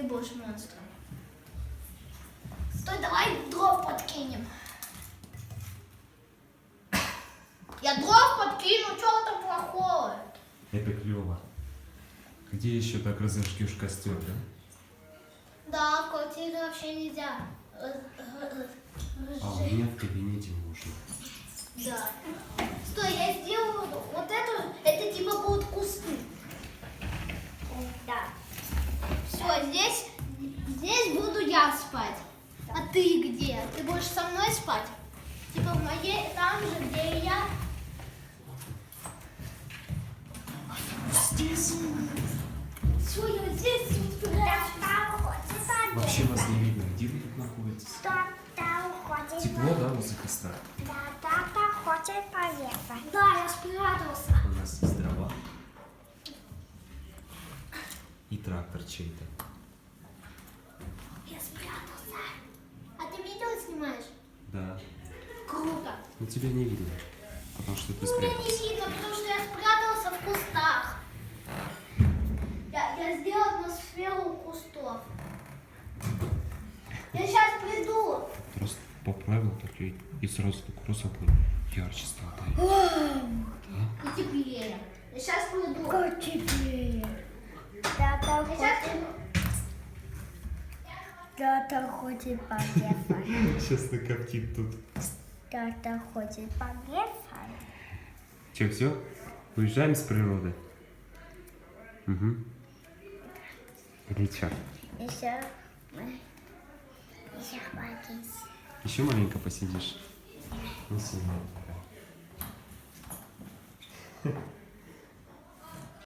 ты будешь монстром. Стой, давай дров подкинем. Я дров подкину, что там плохого? Это клево. Где еще так разожгешь костер, да? Да, в квартире вообще нельзя. А у меня в кабинете можно. Да. Стой, я сделаю вот это типа будут кусты. Да. Все, здесь буду я спать. А ты где? Ты будешь со мной спать? Типа в моей, там же, где и я. Здесь. Все, я здесь Вообще вас не видно. Где вы тут находитесь? Тепло, да, возле костра? Тата хочет поехать. Да, я спрятался. У нас есть дрова. И трактор чей-то. Я спрятался. А ты видео снимаешь? Да. Круто. Но тебя не видно. Потому что ты Ну, меня спрятался. не видно, потому что я спрятался в кустах. Я сделал атмосферу кустов. Я сейчас приду. Просто поправил так и сразу так раз ярче стало. И теплее. Я сейчас приду. Как теплее. Тата Я сейчас хочет, приду. тата хочет поехать. Сейчас накоптит тут. Тата хочет поехать. Че, все? Уезжаем с природы? Угу. Или че? Еще хватит. Еще маленько посидишь? Ну, сильно.